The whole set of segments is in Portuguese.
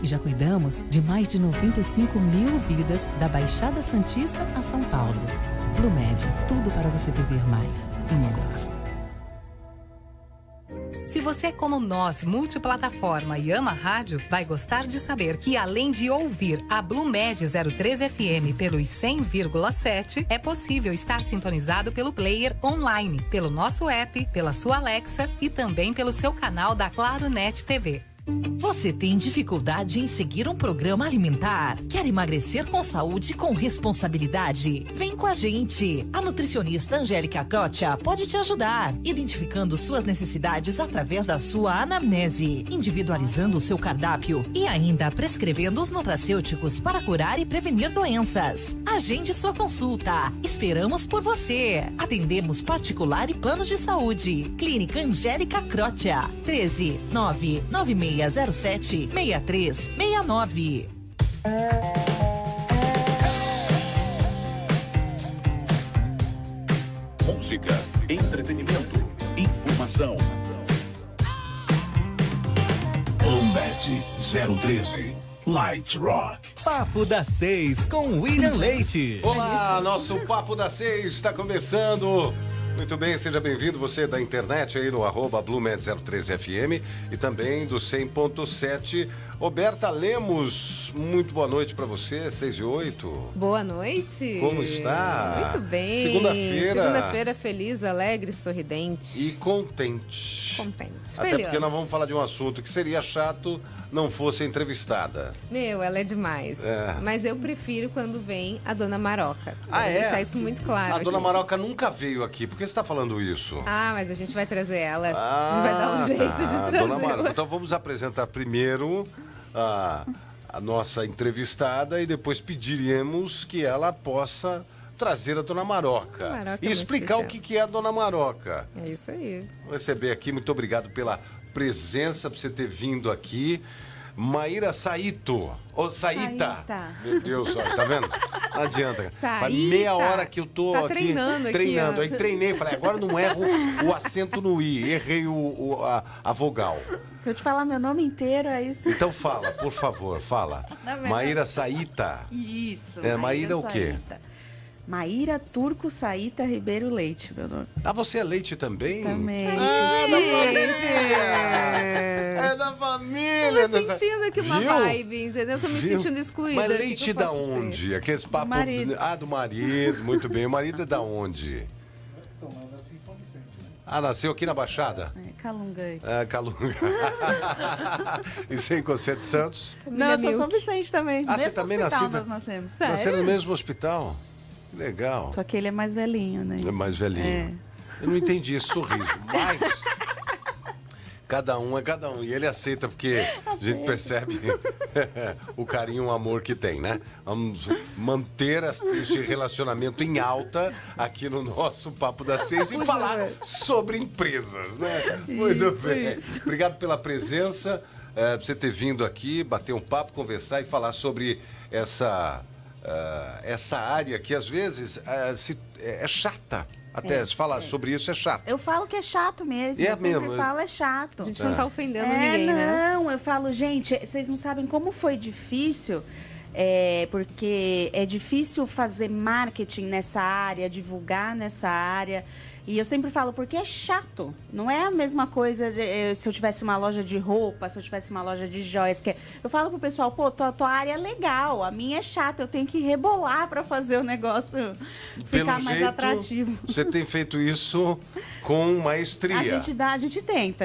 e já cuidamos de mais de 95 mil vidas da Baixada Santista a São Paulo. Blumed, tudo para você viver mais e melhor. Se você é como nós, multiplataforma e ama rádio, vai gostar de saber que além de ouvir a Blumed 03 FM pelos 100,7, é possível estar sintonizado pelo player online, pelo nosso app, pela sua Alexa e também pelo seu canal da Claro Net TV. Você tem dificuldade em seguir um programa alimentar? Quer emagrecer com saúde e com responsabilidade? Vem com a gente! A nutricionista Angélica Crotia pode te ajudar, identificando suas necessidades através da sua anamnese, individualizando o seu cardápio e ainda prescrevendo os nutracêuticos para curar e prevenir doenças. Agende sua consulta. Esperamos por você. Atendemos particular e planos de saúde. Clínica Angélica Crotia. 13-99607-6369. Música, entretenimento, informação. Blumed 013, Light Rock. Papo da 6 com William Leite. Olá, nosso Papo da 6 está começando. Muito bem, seja bem-vindo, você da internet aí no @Blumed03FM e também do 100.7. Roberta Lemos, muito boa noite para você, 6:08. Boa noite. Como está? Muito bem. Segunda-feira feliz, alegre, sorridente. E contente. Contente. Até feliz. porque nós vamos falar de um assunto que seria chato não fosse entrevistada. Meu, ela é demais. Mas eu prefiro quando vem a Dona Maroca. Vou deixar isso muito claro. A Dona aqui. Maroca nunca veio aqui. Por que você está falando isso? Ah, mas a gente vai trazer ela. Vai dar um jeito de trazer Dona Maroca. ela. Então vamos apresentar primeiro a nossa entrevistada e depois pediremos que ela possa trazer a Dona Maroca. E explicar o que é a Dona Maroca. É isso aí. Vou receber aqui, muito obrigado pela presença, por você ter vindo aqui. Maíra Saito. Ô, Saíta. Meu Deus, ó, tá vendo? Não adianta. Faz meia hora que eu tô aqui treinando. Aí treinei, falei, agora não erro o acento no I, errei a vogal. Se eu te falar meu nome inteiro, é isso. Então fala, por favor, fala. Maíra Saíta. Isso. Maíra o quê? Saíta. Maíra Turco Saíta Ribeiro Leite, meu nome. Ah, você é Leite também? Também. Ah, da família! É da família! Tô me sentindo aqui uma vibe, entendeu? Tô me sentindo excluída. Mas Leite da onde? Aqueles papos... do marido, muito bem. O marido é da onde? Então, eu nasci em São Vicente, né? Ah, nasceu aqui na Baixada? Calunga. Calunga. E você é de Santos? Não, eu sou São Vicente também. Ah, você também nasceu? Nós nascemos. Sério? Nasceram no mesmo hospital? Legal. Só que ele é mais velhinho, né? É mais velhinho. Eu não entendi esse sorriso, mas... Cada um é cada um. E ele aceita, porque a gente percebe o carinho e o amor que tem, né? Vamos manter esse relacionamento em alta aqui no nosso Papo da 6 e falar sobre empresas, né? Muito bem. Obrigado pela presença, por você ter vindo aqui, bater um papo, conversar e falar sobre essa área que às vezes é chata. Até se falar sobre isso é chato. Eu falo que é chato mesmo. Eu sempre falo é chato. A gente não tá ofendendo ninguém, né? Não, eu falo, gente, vocês não sabem como foi difícil, porque é difícil fazer marketing nessa área, divulgar nessa área. E eu sempre falo, porque é chato. Não é a mesma coisa se eu tivesse uma loja de roupa, se eu tivesse uma loja de joias. Eu falo pro pessoal, pô, tua área é legal, a minha é chata, eu tenho que rebolar para fazer o negócio ficar mais atrativo. Você tem feito isso com maestria. A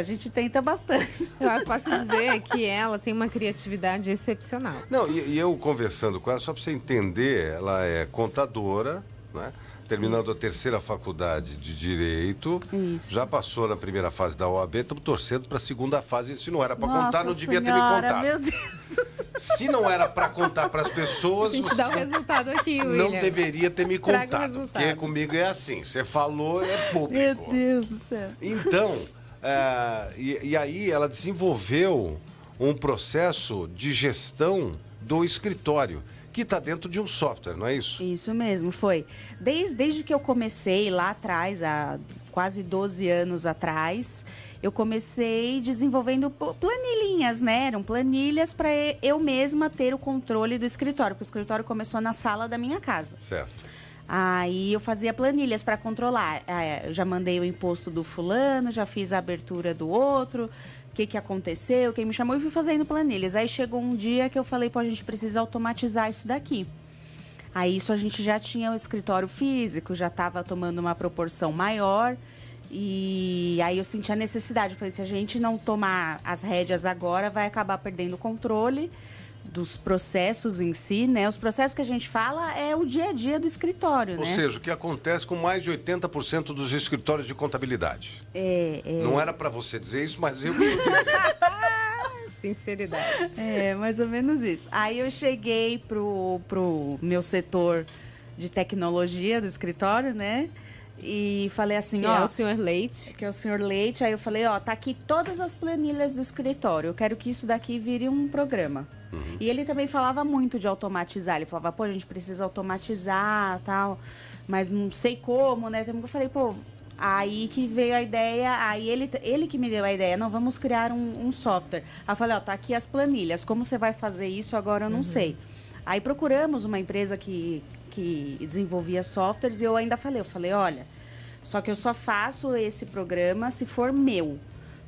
gente tenta bastante. Eu posso dizer que ela tem uma criatividade excepcional. Não, e eu conversando com ela, só para você entender, ela é contadora, né? Terminando a terceira faculdade de Direito. Isso. Já passou na primeira fase da OAB, estamos torcendo para a segunda fase. Se não era para contar, não devia ter me contado. Meu Deus. Se não era para contar para as pessoas... A gente dá o resultado aqui, William. Não deveria ter me contado, porque comigo é assim. Você falou, é público. Meu Deus do céu. Então, e aí ela desenvolveu um processo de gestão do escritório, que está dentro de um software, não é isso? Isso mesmo, foi. Desde que eu comecei lá atrás, há quase 12 anos atrás, eu comecei desenvolvendo planilhinhas, né? Eram planilhas para eu mesma ter o controle do escritório, porque o escritório começou na sala da minha casa. Certo. Aí eu fazia planilhas para controlar. Eu já mandei o imposto do fulano, já fiz a abertura do outro, o que aconteceu, quem me chamou, e fui fazendo planilhas. Aí chegou um dia que eu falei, pô, a gente precisa automatizar isso daqui. Aí isso a gente já tinha o escritório físico, já estava tomando uma proporção maior. E aí eu senti a necessidade. Eu falei, se a gente não tomar as rédeas agora, vai acabar perdendo o controle dos processos em si, né? Os processos que a gente fala é o dia a dia do escritório, Ou seja, o que acontece com mais de 80% dos escritórios de contabilidade. Não era para você dizer isso, mas eu quero dizer. Sinceridade. Mais ou menos isso. Aí eu cheguei pro meu setor de tecnologia do escritório, né? E falei assim, que é o senhor Leite. Que é o senhor Leite. Aí eu falei, tá aqui todas as planilhas do escritório. Eu quero que isso daqui vire um programa. Uhum. E ele também falava muito de automatizar. Ele falava, pô, a gente precisa automatizar, tal. Mas não sei como, né? Eu falei, pô, aí que veio a ideia. Aí ele que me deu a ideia. Não, vamos criar um software. Aí eu falei, tá aqui as planilhas. Como você vai fazer isso? Agora eu não sei. Aí procuramos uma empresa que desenvolvia softwares e eu ainda falei, olha, só que eu só faço esse programa se for meu.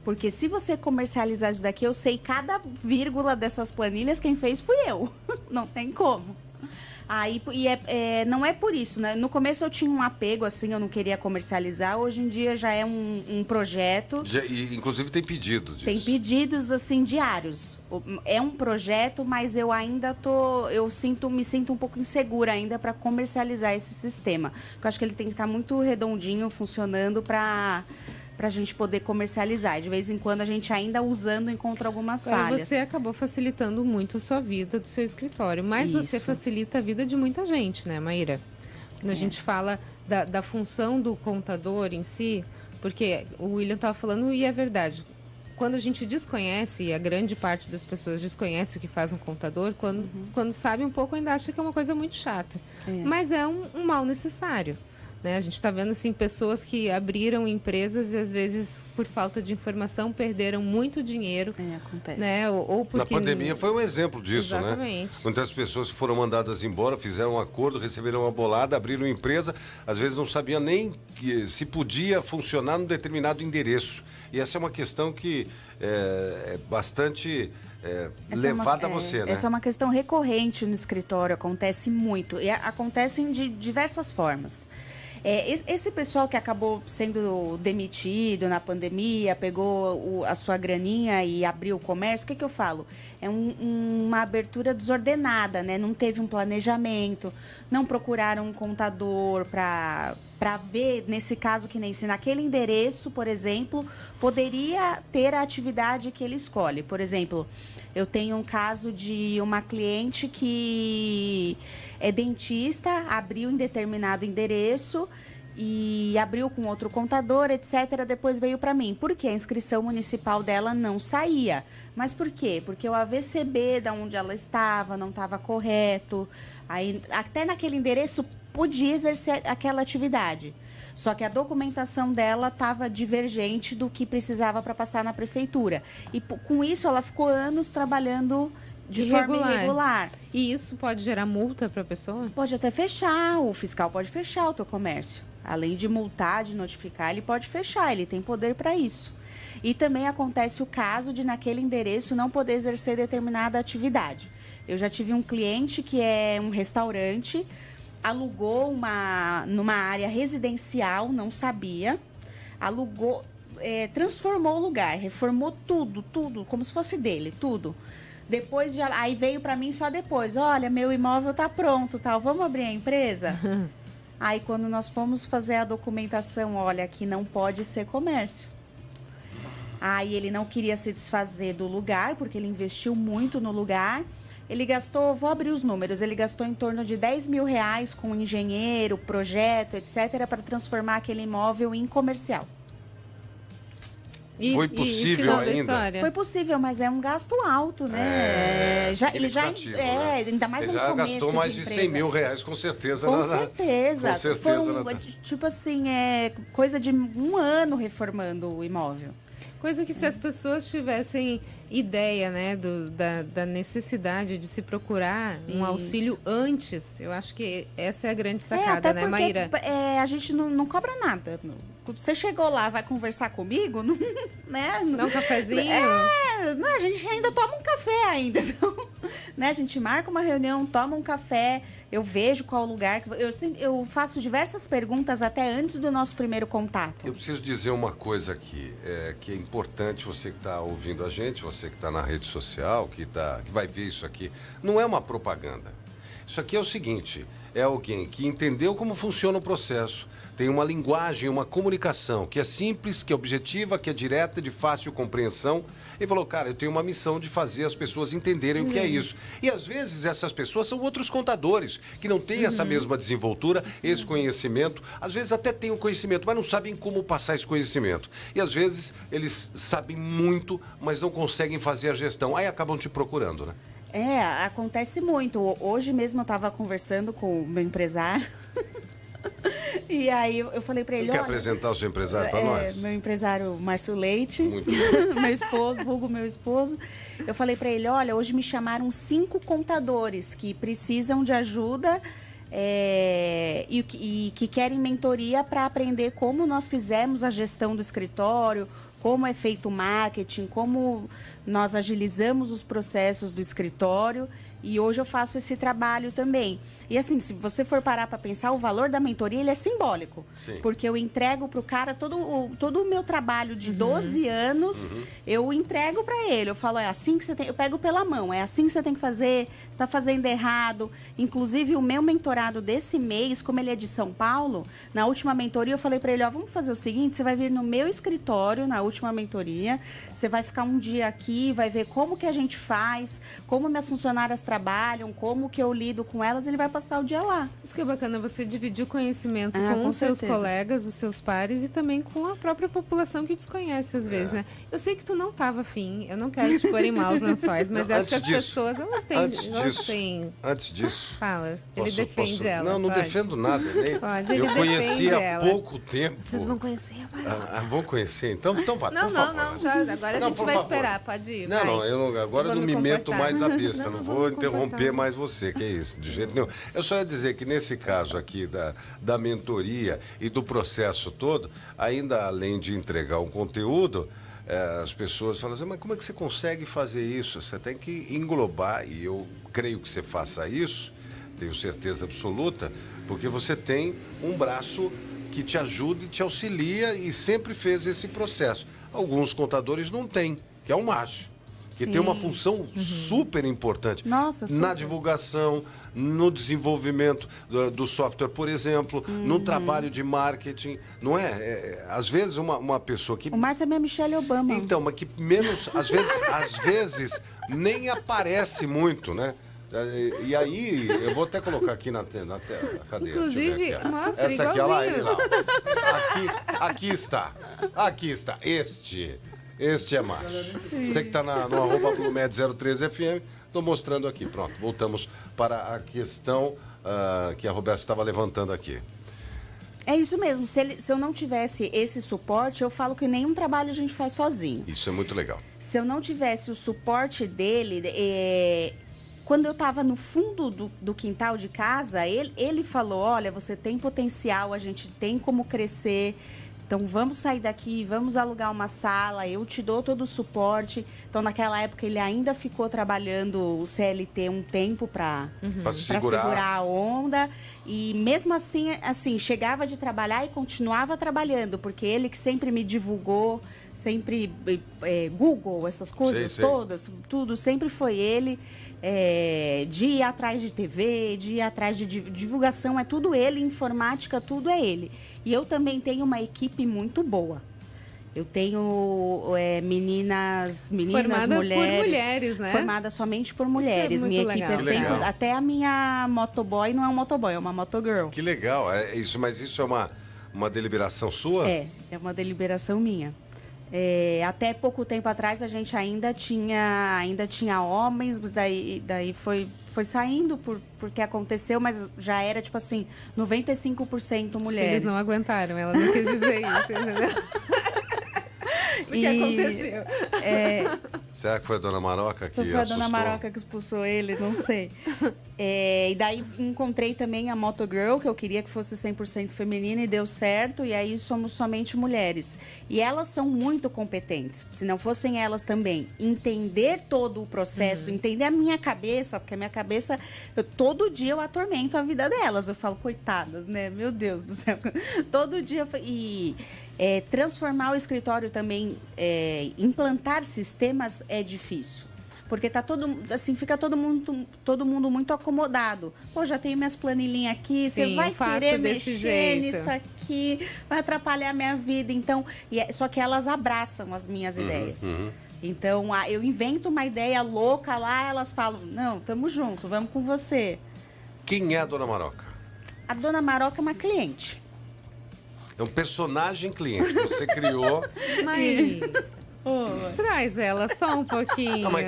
Porque se você comercializar isso daqui, eu sei cada vírgula dessas planilhas, quem fez fui eu. Não tem como. Aí, não é por isso, né? No começo eu tinha um apego, assim, eu não queria comercializar. Hoje em dia já é um projeto. Inclusive tem pedidos disso. Tem pedidos, assim, diários. É um projeto, mas eu ainda me sinto um pouco insegura ainda para comercializar esse sistema. Porque eu acho que ele tem que estar muito redondinho, funcionando para a gente poder comercializar. De vez em quando a gente ainda usando encontra algumas falhas. Você acabou facilitando muito a sua vida do seu escritório, mas você facilita a vida de muita gente, né, Maíra? Quando a gente fala da função do contador em si, porque o William estava falando e é verdade. Quando a gente desconhece, e a grande parte das pessoas desconhece o que faz um contador, quando sabe um pouco ainda acha que é uma coisa muito chata. Mas é um mal necessário. Né? A gente está vendo assim, pessoas que abriram empresas e às vezes por falta de informação perderam muito dinheiro. Acontece. Né? Ou porque... Na pandemia foi um exemplo disso, Exatamente. Né? Muitas pessoas que foram mandadas embora, fizeram um acordo, receberam uma bolada, abriram empresa, às vezes não sabiam nem se podia funcionar num determinado endereço. E essa é uma questão que é bastante levada a você, né? Essa é uma questão recorrente no escritório, acontece muito. E acontecem de diversas formas. Esse pessoal que acabou sendo demitido na pandemia, pegou a sua graninha e abriu o comércio, o que eu falo? É uma abertura desordenada, né? Não teve um planejamento, não procuraram um contador para ver, nesse caso que nem se naquele endereço, por exemplo, poderia ter a atividade que ele escolhe. Por exemplo, eu tenho um caso de uma cliente que é dentista, abriu em determinado endereço e abriu com outro contador, etc. Depois veio para mim. Por quê? A inscrição municipal dela não saía. Mas por quê? Porque o AVCB da onde ela estava não estava correto. Aí, até naquele endereço podia exercer aquela atividade. Só que a documentação dela estava divergente do que precisava para passar na prefeitura. E com isso ela ficou anos trabalhando de forma irregular. E isso pode gerar multa para a pessoa? Pode até fechar, o fiscal pode fechar o teu comércio. Além de multar, de notificar, ele pode fechar, ele tem poder para isso. E também acontece o caso de naquele endereço não poder exercer determinada atividade. Eu já tive um cliente que é um restaurante, alugou numa área residencial, não sabia, alugou, transformou o lugar, reformou tudo, como se fosse dele, tudo. Depois, aí veio para mim só depois, olha, meu imóvel tá pronto, tal, vamos abrir a empresa? Aí quando nós fomos fazer a documentação, olha, aqui não pode ser comércio. Aí ele não queria se desfazer do lugar, porque ele investiu muito no lugar. Ele gastou, vou abrir os números, ele gastou em torno de R$10 mil com engenheiro, projeto, etc., para transformar aquele imóvel em comercial. Foi possível final da ainda? história? Foi possível, mas é um gasto alto, né? Ele já, né? ainda mais ele no já começo gastou mais de empresa. 100 mil reais, com certeza. Com certeza. Com certeza. Foram, tipo assim, coisa de 1 ano reformando o imóvel. Coisa que se as pessoas tivessem ideia, né, da necessidade de se procurar um auxílio antes, eu acho que essa é a grande sacada, até né, porque, Maíra? A gente não cobra nada. Você chegou lá, vai conversar comigo, não, né? Dá um cafezinho? Não, a gente ainda toma um café ainda. Então, né? A gente marca uma reunião, toma um café, eu vejo qual lugar. Eu faço diversas perguntas até antes do nosso primeiro contato. Eu preciso dizer uma coisa aqui, que é importante, você que está ouvindo a gente, você que está na rede social, que vai ver isso aqui. Não é uma propaganda. Isso aqui é o seguinte, é alguém que entendeu como funciona o processo, tem uma linguagem, uma comunicação que é simples, que é objetiva, que é direta, de fácil compreensão. E falou, cara, eu tenho uma missão de fazer as pessoas entenderem o que é isso. E às vezes essas pessoas são outros contadores, que não têm essa mesma desenvoltura, esse conhecimento. Às vezes até têm o conhecimento, mas não sabem como passar esse conhecimento. E às vezes eles sabem muito, mas não conseguem fazer a gestão. Aí acabam te procurando, né? Acontece muito. Hoje mesmo eu estava conversando com o meu empresário. E aí eu falei para ele, Quer apresentar o seu empresário para nós? Meu empresário Márcio Leite. Muito bom. Meu esposo, vulgo meu esposo. Eu falei para ele, olha, hoje me chamaram 5 contadores que precisam de ajuda e que querem mentoria para aprender como nós fizemos a gestão do escritório, como é feito o marketing, como nós agilizamos os processos do escritório. E hoje eu faço esse trabalho também. E assim, se você for parar para pensar, o valor da mentoria, ele é simbólico. Sim. Porque eu entrego para o cara todo o meu trabalho de 12 anos, eu entrego para ele. Eu falo, é assim que você tem... Eu pego pela mão, é assim que você tem que fazer, você está fazendo errado. Inclusive, o meu mentorado desse mês, como ele é de São Paulo, na última mentoria eu falei para ele, vamos fazer o seguinte, você vai vir no meu escritório, na última mentoria, você vai ficar um dia aqui, vai ver como que a gente faz, como minhas funcionárias trabalham, como que eu lido com elas, ele vai passar o dia lá. Isso que é bacana, você dividir o conhecimento com os seus colegas, os seus pares e também com a própria população que desconhece às vezes, né? Eu sei que tu não estava afim, eu não quero te pôr em maus lençóis, mas acho que as pessoas, elas têm... Antes disso... Fala, ele defende ela. Não defendo nada. Nem, pode, ele eu conheci há ela. pouco tempo. Vocês vão conhecer a vão conhecer, então vai, Não, por favor. não, já, agora a gente vai esperar, pode ir. Agora eu não me meto mais a besta, não vou interromper mais. mais você, que é isso, de jeito nenhum. Eu só ia dizer que nesse caso aqui da mentoria e do processo todo, ainda além de entregar um conteúdo, as pessoas falam assim, mas como é que você consegue fazer isso? Você tem que englobar, e eu creio que você faça isso, tenho certeza absoluta, porque você tem um braço que te ajuda e te auxilia e sempre fez esse processo. Alguns contadores não têm, que é o Márcio, que tem uma função super importante. Nossa, super. Na divulgação, no desenvolvimento do software, por exemplo, no trabalho de marketing, não é? Às vezes uma pessoa que... O Márcio é minha Michelle Obama. Então, mas que menos, às vezes nem aparece muito, né? E aí, eu vou até colocar aqui na tela. Cadê? Inclusive, mostra essa aqui, olha lá, igualzinho. ele lá. Aqui está. Este é Márcio. Você que está no @BlueMed03FM, estou mostrando aqui. Pronto, voltamos para a questão que a Roberta estava levantando aqui. É isso mesmo. Se eu não tivesse esse suporte, eu falo que nenhum trabalho a gente faz sozinho. Isso é muito legal. Se eu não tivesse o suporte dele, quando eu estava no fundo do quintal de casa, ele falou, olha, você tem potencial, a gente tem como crescer, então vamos sair daqui, vamos alugar uma sala, eu te dou todo o suporte. Então naquela época ele ainda ficou trabalhando o CLT um tempo para segurar a onda. E mesmo assim, chegava de trabalhar e continuava trabalhando, porque ele que sempre me divulgou, sempre Google, essas coisas todas, tudo, sempre foi ele. De ir atrás de TV, de ir atrás de divulgação, é tudo ele, informática, tudo é ele. E eu também tenho uma equipe muito boa. Eu tenho meninas, formada mulheres. Por mulheres, né? Formada somente por mulheres. Isso é minha muito equipe legal. é 100%. Até a minha motoboy não é um motoboy, é uma motogirl. Que legal. Mas isso é uma deliberação sua? É uma deliberação minha. Até pouco tempo atrás a gente ainda tinha homens, daí foi saindo porque aconteceu, mas já era tipo assim, 95% mulheres. Eles não aguentaram, ela não quis dizer isso, entendeu? O que aconteceu? Será que foi a Dona Maroca que foi a Dona assustou? Maroca que expulsou ele? Não sei. E daí encontrei também a Moto Girl, que eu queria que fosse 100% feminina e deu certo. E aí somos somente mulheres. E elas são muito competentes. Se não fossem elas também, entender todo o processo, entender a minha cabeça, porque a minha cabeça, todo dia eu atormento a vida delas. Eu falo, coitadas, né? Meu Deus do céu. Todo dia. Transformar o escritório também, implantar sistemas é difícil. Porque fica todo mundo muito acomodado. Pô, já tenho minhas planilhinhas aqui, você vai querer mexer nisso aqui, vai atrapalhar a minha vida. Então, só que elas abraçam as minhas ideias. Então, eu invento uma ideia louca lá, elas falam, não, tamo junto, vamos com você. Quem é a Dona Maroca? A Dona Maroca é uma cliente. É um personagem cliente que você criou. Mas traz ela só um pouquinho. Não, mas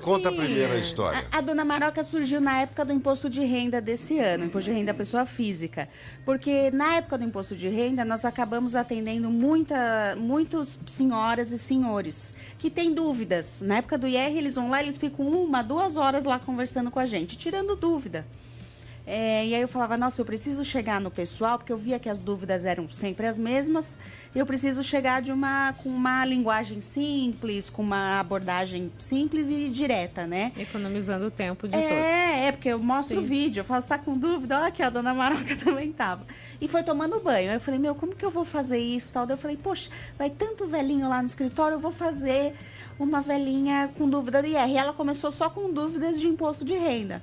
conta primeiro a história. A Dona Maroca surgiu na época do imposto de renda desse ano, imposto de renda da pessoa física. Porque na época do imposto de renda, nós acabamos atendendo muitas senhoras e senhores que têm dúvidas. Na época do IR, eles vão lá, eles ficam 1-2 horas lá conversando com a gente, tirando dúvida. E aí eu falava, nossa, eu preciso chegar no pessoal, porque eu via que as dúvidas eram sempre as mesmas, eu preciso chegar com uma linguagem simples, com uma abordagem simples e direta, né? Economizando o tempo de todos. Porque eu mostro o vídeo, eu falo, você tá com dúvida? Olha aqui, a Dona Maroca também tava. E foi tomando banho. Aí eu falei, como que eu vou fazer isso? Tal? Daí eu falei, poxa, vai tanto velhinho lá no escritório, eu vou fazer uma velhinha com dúvida do IR. E ela começou só com dúvidas de imposto de renda.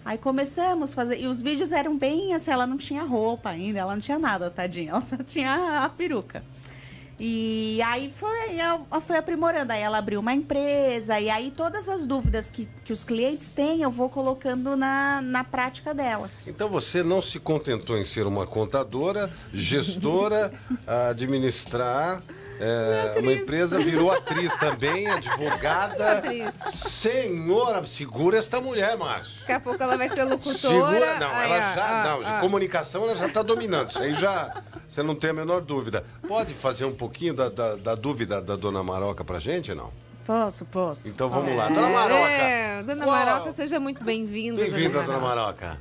Aí começamos a fazer. E os vídeos eram bem assim, ela não tinha roupa ainda, ela não tinha nada, tadinha. Ela só tinha a peruca. E aí foi aprimorando. Aí ela abriu uma empresa. E aí todas as dúvidas que os clientes têm, eu vou colocando na prática dela. Então você não se contentou em ser uma contadora, gestora, administrar... uma empresa, virou atriz também, advogada. Senhora, segura esta mulher, Márcio. Daqui a pouco ela vai ser locutora. Segura, não, comunicação ela já está dominando. Isso aí já, você não tem a menor dúvida. Pode fazer um pouquinho da dúvida da Dona Maroca pra gente, não? Posso. Então vamos lá. Dona Maroca. Dona Maroca, seja muito bem-vinda. Bem-vinda, Dona Maroca.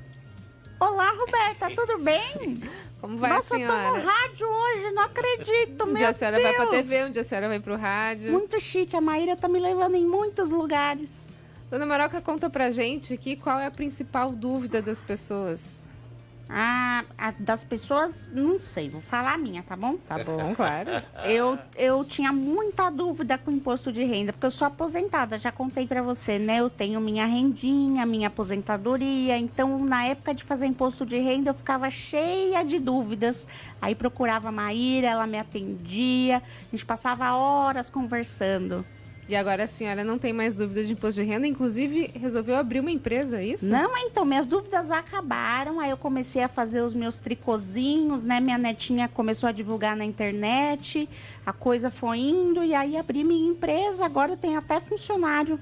Olá, Roberta, tudo bem? Como vai, Nossa, senhora? eu tô no rádio hoje, não acredito, meu Deus. Um dia a senhora vai pra TV, um dia a senhora vai pro rádio. Muito chique, a Maíra tá me levando em muitos lugares. Dona Maroca, conta pra gente aqui qual é a principal dúvida das pessoas. Das pessoas, não sei, vou falar a minha, tá bom? Tá bom, claro. Eu tinha muita dúvida com o imposto de renda, porque eu sou aposentada, já contei pra você, né? Eu tenho minha rendinha, minha aposentadoria, então na época de fazer imposto de renda eu ficava cheia de dúvidas. Aí procurava a Maíra, ela me atendia, a gente passava horas conversando. E agora a senhora não tem mais dúvida de imposto de renda, inclusive resolveu abrir uma empresa, é isso? Não, então, minhas dúvidas acabaram, aí eu comecei a fazer os meus tricôzinhos, né? Minha netinha começou a divulgar na internet, a coisa foi indo, e aí abri minha empresa, agora eu tenho até funcionário.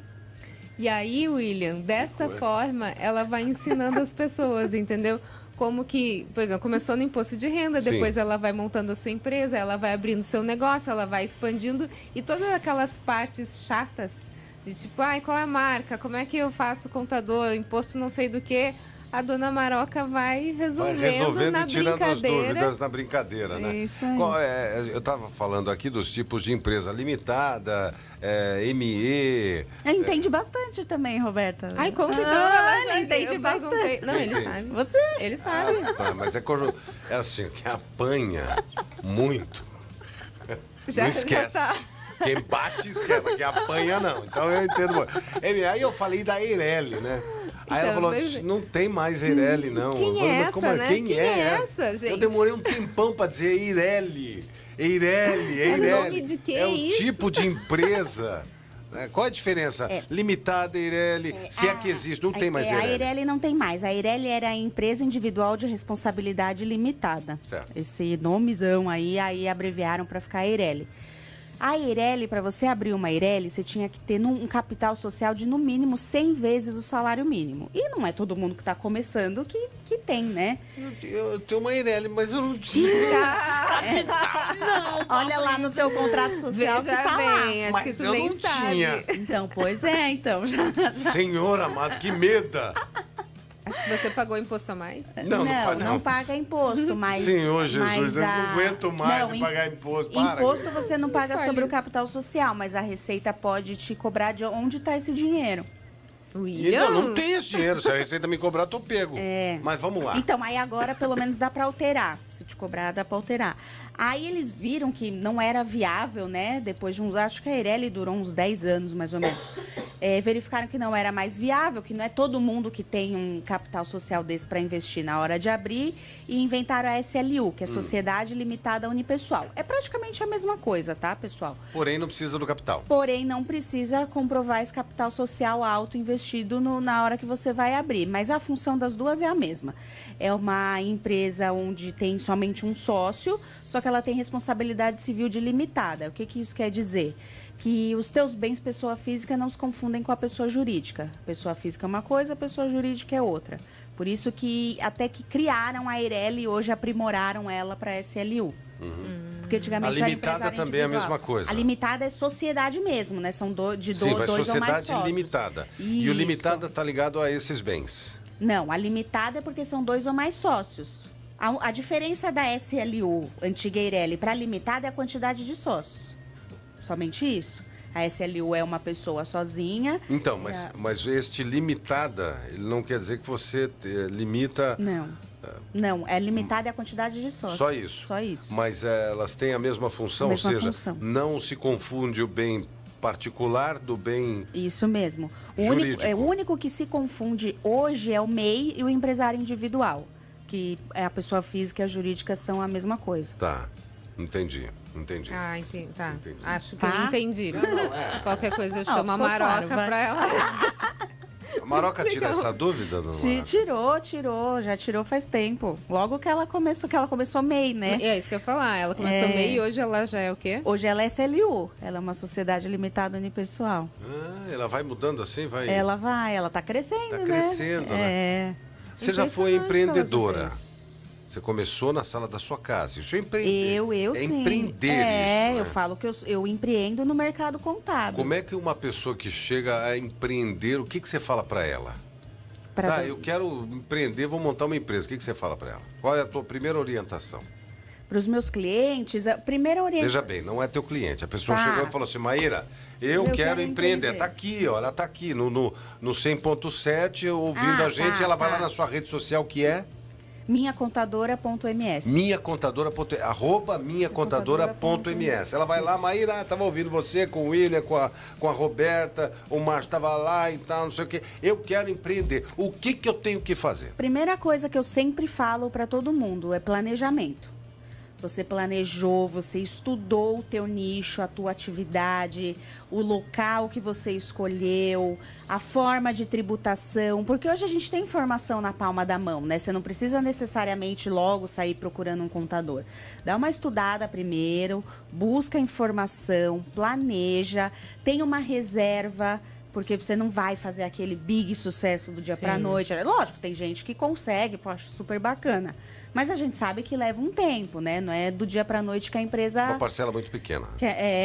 E aí, William, dessa forma, ela vai ensinando as pessoas, entendeu? Como que, por exemplo, começou no imposto de renda, depois ela vai montando a sua empresa, ela vai abrindo o seu negócio, ela vai expandindo. E todas aquelas partes chatas, de tipo, qual é a marca, como é que eu faço contador, imposto não sei do que, a Dona Maroca vai resolvendo na e tirando brincadeira. as dúvidas na brincadeira, né? Isso aí. Eu estava falando aqui dos tipos de empresa limitada, ME... Ela entende bastante também, Roberta. Ai, conta então. Ela entende bastante. Não, ele sabe. Você? Ele sabe. Mas é assim, que apanha muito. Já não esquece. tá. Quem bate esquece, quem apanha não. Então eu entendo muito. Aí eu falei da Eireli, né? Aí ela falou, não tem mais Eireli, não. Quem é essa, né? Quem é essa, gente? Eu demorei um tempão para dizer Eireli. É nome de que é um isso? tipo de empresa. Qual a diferença? Limitada, Eireli, se é que existe, não tem mais Eireli. A Eireli não tem mais. A Eireli era a empresa individual de responsabilidade limitada. Certo. Esse nomezão aí abreviaram para ficar Eireli. A Eireli, para você abrir uma Eireli, você tinha que ter um capital social de no mínimo 100 vezes o salário mínimo. E não é todo mundo que está começando que tem, né? Eu tenho uma Eireli, mas eu não tinha capital, não. Olha lá no teu contrato social Veja que tá bem, lá. acho Mas que tu eu nem não sabe. tinha. Então, pois é, então. Senhor amado, que meda. Acho que você pagou imposto a mais? Não paga imposto, mas... Senhor Jesus, mas eu não aguento mais de pagar imposto. Para. Imposto você não paga Só sobre o isso. capital social, mas a Receita pode te cobrar de onde está esse dinheiro. William? Não tem esse dinheiro. Se a Receita me cobrar, tô pego. Mas vamos lá. Então, aí agora pelo menos dá para alterar. Se te cobrar, dá para alterar. Aí eles viram que não era viável, né? Depois de uns... Acho que a Eireli durou uns 10 anos, mais ou menos. Verificaram que não era mais viável, que não é todo mundo que tem um capital social desse para investir na hora de abrir. E inventaram a SLU, que é Sociedade Limitada Unipessoal. É praticamente a mesma coisa, tá, pessoal? Porém, não precisa do capital. Porém, não precisa comprovar esse capital social alto investido na hora que você vai abrir. Mas a função das duas é a mesma. É uma empresa onde tem somente um sócio, só que ela tem responsabilidade civil delimitada. O que isso quer dizer? Que os teus bens pessoa física não se confundem com a pessoa jurídica. Pessoa física é uma coisa, a pessoa jurídica é outra. Por isso que até que criaram a Eireli e hoje aprimoraram ela para a SLU. Porque antigamente A era limitada empresário também é a individual. mesma coisa. A limitada é sociedade mesmo, né? São dois Sim, ou mas mais sociedade sócios. limitada. E o Isso. limitada está ligado a esses bens. Não, a limitada é porque são 2 ou mais sócios. A diferença da SLU, antiga Eireli, para a limitada é a quantidade de sócios. Somente isso. A SLU é uma pessoa sozinha. Então, mas este limitada, ele não quer dizer que você limita... Não, é limitada a quantidade de sócios. Só isso. Só isso. Mas elas têm a mesma função, A mesma ou seja, função. não se confunde o bem particular do bem... Isso mesmo. Jurídico. O único que se confunde hoje é o MEI e o empresário individual. Que a pessoa física e a jurídica são a mesma coisa. Tá, entendi. Ah, entendi. Tá. Entendi. Acho que Tá? eu entendi. Qualquer coisa eu chamo a ficou Maroca claro, vai. pra ela. A Maroca tira essa dúvida, dona Mara? Tirou. Já tirou faz tempo. Logo que ela começou MEI, né? É isso que eu ia falar. Ela começou MEI e hoje ela já é o quê? Hoje ela é SLU. Ela é uma sociedade limitada unipessoal. Ela vai mudando assim, vai... Ela tá crescendo, Tá né? crescendo, né? Você já foi Impressionante que ela já empreendedora. fez. Você começou na sala da sua casa. Isso é empreender. Eu é sim. empreender isso, né? Eu falo que eu empreendo no mercado contábil. Como é que uma pessoa que chega a empreender, o que você fala para ela? Pra- Eu quero empreender, vou montar uma empresa. O que você fala para ela? Qual é a tua primeira orientação? Para os meus clientes, a primeira orientação... Veja bem, não é teu cliente. A pessoa Tá. chegou e falou assim, Maíra, eu quero empreender. Tá aqui, ó, ela tá aqui no 100.7, ouvindo a gente. tá, Ela vai tá. lá na sua rede social, que é minhacontadora.ms. minhacontadora.ms. Ela vai lá, Maíra, tava ouvindo você com o William, com a Roberta, o Márcio tava lá e tal, não sei o quê. Eu quero empreender. O que eu tenho que fazer? Primeira coisa que eu sempre falo para todo mundo é planejamento. Você planejou, você estudou o teu nicho, a tua atividade, o local que você escolheu, a forma de tributação, porque hoje a gente tem informação na palma da mão, né? Você não precisa necessariamente logo sair procurando um contador. Dá uma estudada primeiro, busca informação, planeja, tem uma reserva, porque você não vai fazer aquele big sucesso do dia para noite. Lógico, tem gente que consegue, poxa, super bacana. Mas a gente sabe que leva um tempo, né? Não é do dia para noite que a empresa... Uma parcela muito pequena.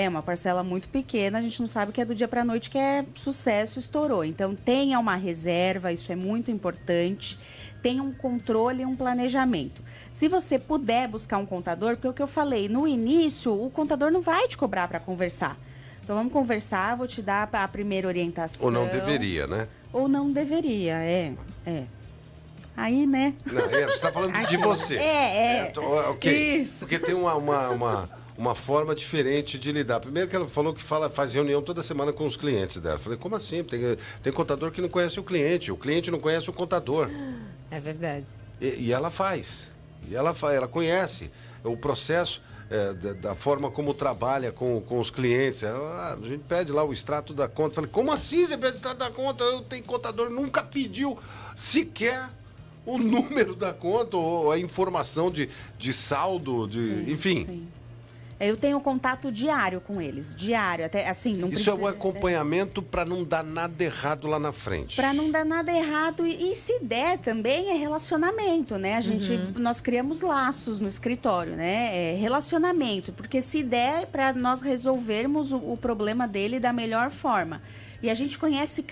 uma parcela muito pequena. A gente não sabe que é do dia para noite que é sucesso, estourou. Então, tenha uma reserva, isso é muito importante. Tenha um controle e um planejamento. Se você puder buscar um contador, porque é o que eu falei, no início, o contador não vai te cobrar para conversar. Então, vamos conversar, vou te dar a primeira orientação. Ou não deveria, né? Ou não deveria, Aí, né? Não, você está falando de você. Ok. Isso. Porque tem uma forma diferente de lidar. Primeiro que ela falou que faz reunião toda semana com os clientes dela. Eu falei, como assim? Tem contador que não conhece o cliente não conhece o contador. É verdade. E ela faz. Ela conhece o processo da forma como trabalha com os clientes. A gente pede lá o extrato da conta. Eu falei, como assim você pede o extrato da conta? Eu tenho contador, nunca pediu sequer o número da conta ou a informação de saldo, enfim. Sim. Eu tenho contato diário com eles, diário, até assim, não Isso precisa... é um acompanhamento para não dar nada errado lá na frente. Para não dar nada errado e se der também é relacionamento, né? Nós criamos laços no escritório, né? É relacionamento, porque se der para nós resolvermos o problema dele da melhor forma. E a gente conhece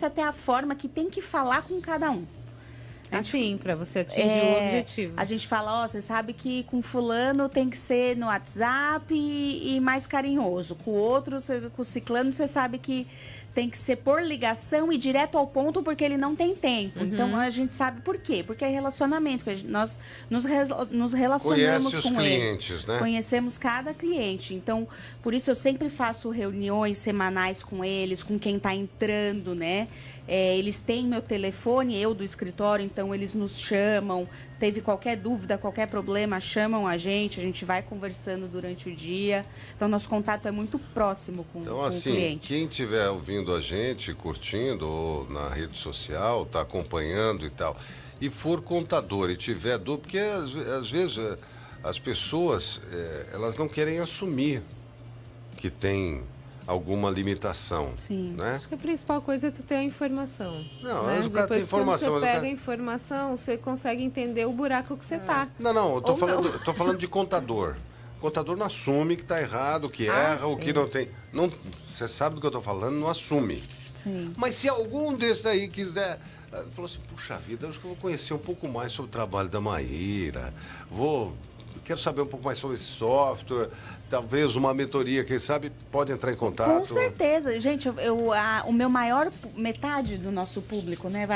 até a forma que tem que falar com cada um. Assim, para você atingir o objetivo. A gente fala, você sabe que com fulano tem que ser no WhatsApp e mais carinhoso. Com o outro, com o ciclano, você sabe que tem que ser por ligação e direto ao ponto porque ele não tem tempo. Então, a gente sabe por quê. Porque é relacionamento. Nós nos relacionamos com clientes, né? Conhecemos cada cliente. Então, por isso eu sempre faço reuniões semanais com eles, com quem está entrando, né? Eles têm meu telefone, eu do escritório, então eles nos chamam. Teve qualquer dúvida, qualquer problema, chamam a gente vai conversando durante o dia. Então, nosso contato é muito próximo com o cliente. Quem estiver ouvindo a gente, curtindo, ou na rede social, está acompanhando e tal, e for contador e tiver dúvida, porque às vezes as pessoas, elas não querem assumir que tem alguma limitação. Sim. Né? Acho que a principal coisa é tu ter a informação. Não, né? mas o cara tem Depois, informação. quando você pega a informação, você consegue entender o buraco que você tá. Não, eu tô falando de contador. O contador não assume que está errado, que erra, ou que não tem. Não, você sabe do que eu estou falando, não assume. Sim. Mas se algum desses aí quiser... Falou assim, puxa vida, acho que eu vou conhecer um pouco mais sobre o trabalho da Maíra, quero saber um pouco mais sobre esse software, talvez uma mentoria, quem sabe, pode entrar em contato. Com certeza. Gente, o meu maior... Metade do nosso público, né?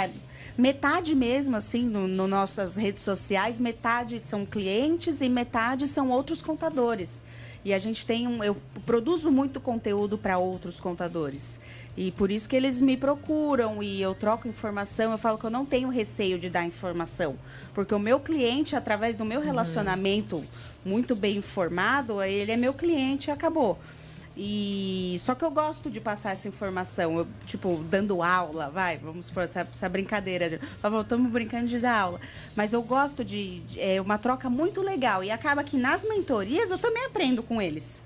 Metade mesmo, assim, no nossas redes sociais, metade são clientes e metade são outros contadores. E a gente eu produzo muito conteúdo para outros contadores. E por isso que eles me procuram e eu troco informação. Eu falo que eu não tenho receio de dar informação. Porque o meu cliente, através do meu relacionamento muito bem informado, ele é meu cliente e acabou. Só que eu gosto de passar essa informação, dando aula, vamos por essa brincadeira. Estamos brincando de dar aula. Mas eu gosto de uma troca muito legal. E acaba que nas mentorias eu também aprendo com eles.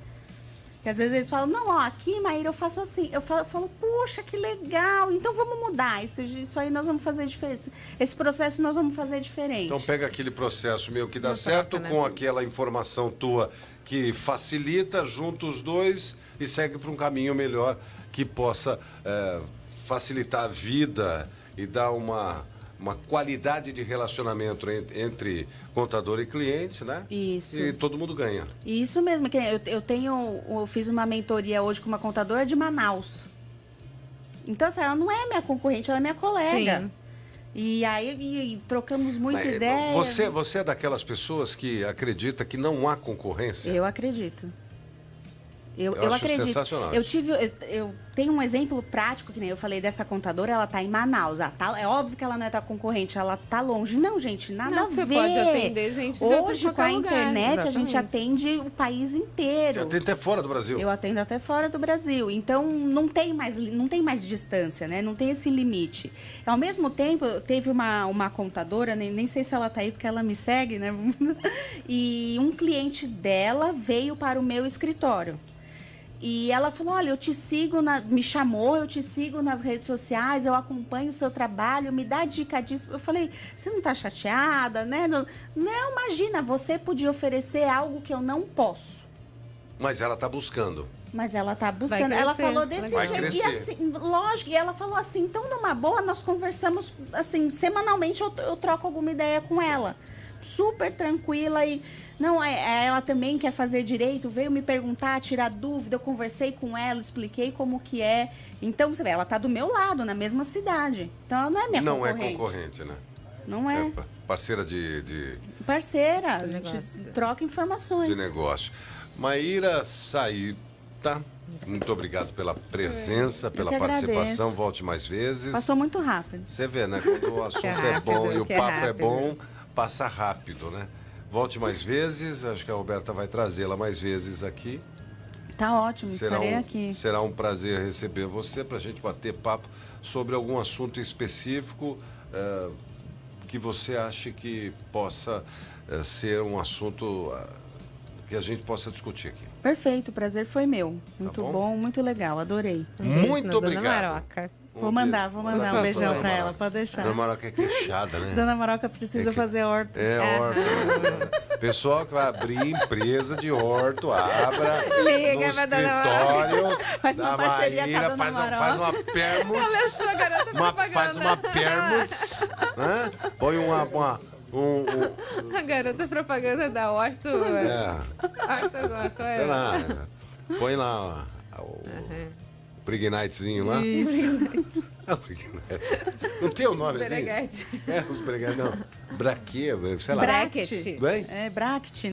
Porque às vezes eles falam, não, aqui, Maíra, eu faço assim. Eu falo, puxa, que legal, então vamos mudar. Isso aí nós vamos fazer diferente. Esse processo nós vamos fazer diferente. Então pega aquele processo meu que dá certo troca, né? com aquela informação tua que facilita, junta os dois e segue para um caminho melhor que possa facilitar a vida e dar uma qualidade de relacionamento entre contador e cliente, né? Isso. E todo mundo ganha. Isso mesmo. Eu fiz uma mentoria hoje com uma contadora de Manaus. Então, assim, ela não é minha concorrente, ela é minha colega. Sim. E aí trocamos muita ideia. Você é daquelas pessoas que acredita que não há concorrência? Eu acredito. Eu acho acredito. Sensacional. Eu tenho um exemplo prático, que nem eu falei dessa contadora, ela tá em Manaus. É óbvio que ela não é da concorrente, ela tá longe. Não, gente, nada a ver. Você pode atender gente de Hoje, com a lugar, internet, exatamente. A gente atende o país inteiro. Você atende até fora do Brasil? Eu atendo até fora do Brasil. Então, não tem mais distância, né? Não tem esse limite. Ao mesmo tempo, teve uma contadora, nem sei se ela tá aí, porque ela me segue, né? E um cliente dela veio para o meu escritório. E ela falou, olha, eu te sigo, me chamou, eu te sigo nas redes sociais, eu acompanho o seu trabalho, me dá dica disso. Eu falei, você não tá chateada, né? Não, imagina, você podia oferecer algo que eu não posso. Mas ela tá buscando. Mas ela tá buscando. Ela falou desse vai jeito. crescer. E assim, lógico, e ela falou assim, então numa boa, nós conversamos, assim, semanalmente eu troco alguma ideia com ela. Super tranquila e... Não, ela também quer fazer direito, veio me perguntar, tirar dúvida, eu conversei com ela, expliquei como que é. Então, você vê, ela tá do meu lado, na mesma cidade. Então, ela não é minha concorrente. Não é concorrente, né? Não é. Parceira de Parceira, a gente troca informações. De negócio. Maíra Saíta, muito obrigado pela presença, pela participação. Agradeço. Volte mais vezes. Passou muito rápido. Você vê, né? Quando o assunto é bom e o papo é bom, passa rápido, né? Volte mais vezes, acho que a Roberta vai trazê-la mais vezes aqui. Tá ótimo, estarei aqui. Será um prazer receber você para a gente bater papo sobre algum assunto específico que você ache que possa ser um assunto que a gente possa discutir aqui. Perfeito, o prazer foi meu. Muito bom, muito legal, adorei. Muito obrigado. Dona Maroca. Vou mandar um beijão pra ela, pode deixar. Dona Maroca é queixada, né? Dona Maroca precisa fazer horta. Horta. Pessoal que vai abrir empresa de horto, abra Liga no pra Dona escritório Faz uma da parceria com a Maíra, Dona Maroca. faz uma permuts. Olha só, garota Faz propaganda. uma permuts, né? Põe A garota propaganda da Horto. Horto alguma coisa. sei lá, põe lá o Brignitezinho lá. Isso. Não tem o nome assim? Bereguete. Os breguetes, não. Braquê, sei lá. Bracket. Bem? É, Bract.